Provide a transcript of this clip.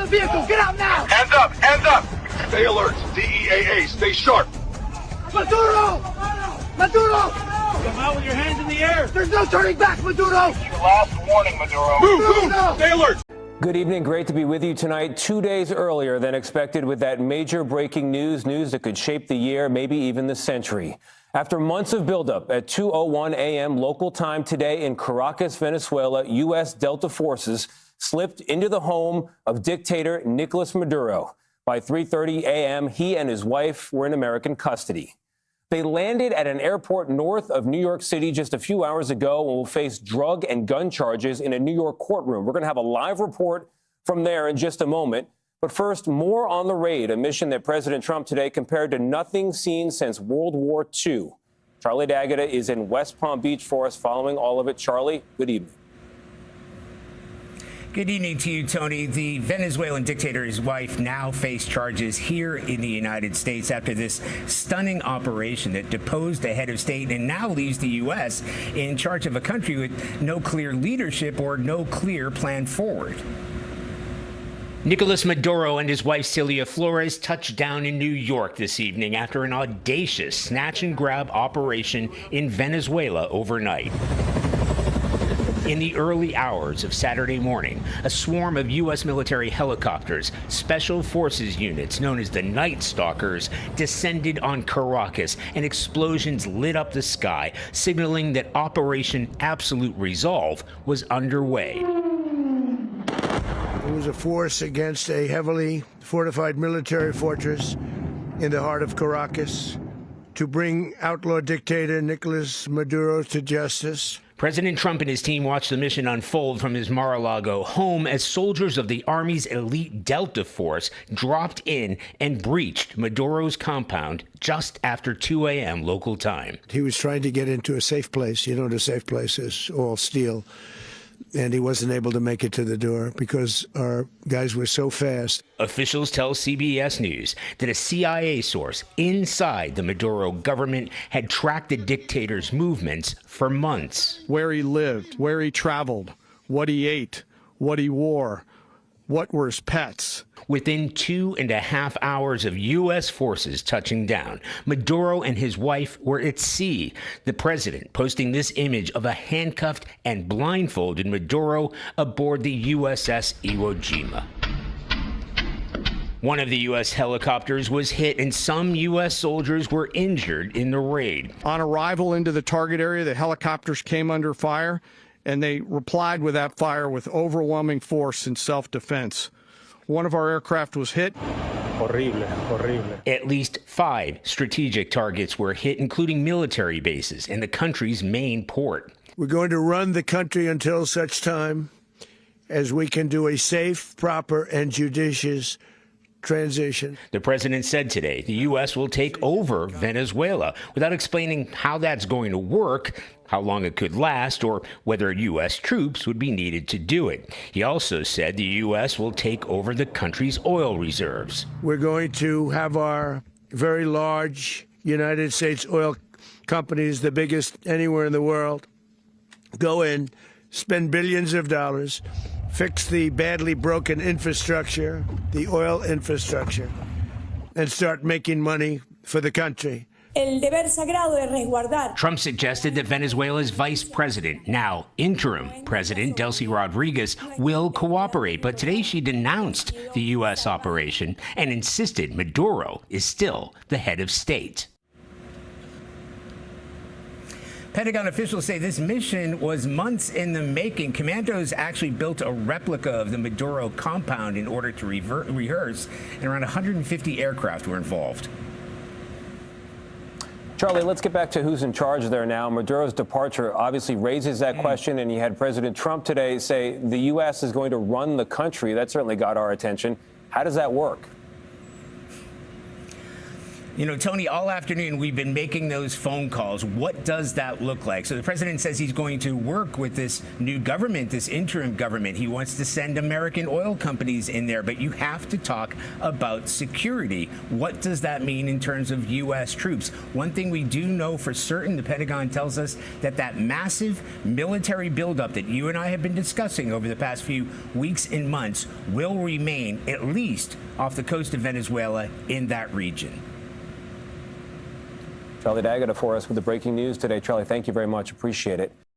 the vehicle! Get out now! Hands up! Hands up! Stay alert. DEAA, stay sharp. Maduro! Maduro! Come out with your hands in the air! There's no turning back, Maduro! Your last warning, Maduro. Move! Stay alert. Good evening. Great to be with you tonight, 2 days earlier than expected with that major breaking news that could shape the year, maybe even the century. After months of buildup, at 2:01 a.m. local time today in Caracas, Venezuela, U.S. Delta forces slipped into the home of dictator Nicolas Maduro. By 3:30 a.m., he and his wife were in American custody. They landed at an airport north of New York City just a few hours ago and will face drug and gun charges in a New York courtroom. We're going to have a live report from there in just a moment. But first, more on the raid, a mission that President Trump today compared to nothing seen since World War II. Charlie D'Agata is in West Palm Beach for us following all of it. Charlie, good evening. Good evening to you, Tony. The Venezuelan dictator's wife now face charges here in the United States after this stunning operation that deposed the head of state and now leaves the U.S. in charge of a country with no clear leadership or no clear plan forward. Nicolas Maduro and his wife Celia Flores touched down in New York this evening after an audacious snatch-and-grab operation in Venezuela overnight. In the early hours of Saturday morning, a swarm of U.S. military helicopters, special forces units known as the Night Stalkers, descended on Caracas, and explosions lit up the sky, signaling that Operation Absolute Resolve was underway. It was a force against a heavily fortified military fortress in the heart of Caracas to bring outlaw dictator Nicolas Maduro to justice. President Trump and his team watched the mission unfold from his Mar-a-Lago home as soldiers of the Army's elite Delta Force dropped in and breached Maduro's compound just after 2 a.m. local time. He was trying to get into a safe place. You know, the safe place is all steel. And he wasn't able to make it to the door because our guys were so fast. Officials tell CBS News that a CIA source inside the Maduro government had tracked the dictator's movements for months. Where he lived, where he traveled, what he ate, what he wore, what were his pets. Within 2.5 hours of U.S. forces touching down, Maduro and his wife were at sea. The president posting this image of a handcuffed and blindfolded Maduro aboard the USS Iwo Jima. One of the U.S. helicopters was hit, and some U.S. soldiers were injured in the raid. On arrival into the target area, the helicopters came under fire, and they replied with that fire with overwhelming force in self-defense. One of our aircraft was hit. Horrible, horrible. At least 5 strategic targets were hit, including military bases and the country's main port. We're going to run the country until such time as we can do a safe, proper, and judicious transition. The president said today the U.S. will take over Venezuela without explaining how that's going to work, how long it could last, or whether U.S. troops would be needed to do it. He also said the U.S. will take over the country's oil reserves. We're going to have our very large United States oil companies, the biggest anywhere in the world, go in, spend billions of dollars, fix the badly broken infrastructure, the oil infrastructure, and start making money for the country. Trump suggested that Venezuela's vice president, now interim President Delcy Rodriguez, will cooperate. But today she denounced the U.S. operation and insisted Maduro is still the head of state. Pentagon officials say this mission was months in the making. Commandos actually built a replica of the Maduro compound in order to rehearse, and around 150 aircraft were involved. Charlie, let's get back to who's in charge there now. Maduro's departure obviously raises that question, and you had President Trump today say the U.S. is going to run the country. That certainly got our attention. How does that work? You know, Tony, all afternoon we've been making those phone calls. What does that look like? So the president says he's going to work with this new government, this interim government. He wants to send American oil companies in there, but you have to talk about security. What does that mean in terms of U.S. troops? One thing we do know for certain, the Pentagon tells us that massive military buildup that you and I have been discussing over the past few weeks and months will remain at least off the coast of Venezuela in that region. Charlie D'Agata for us with the breaking news today. Charlie, thank you very much. Appreciate it.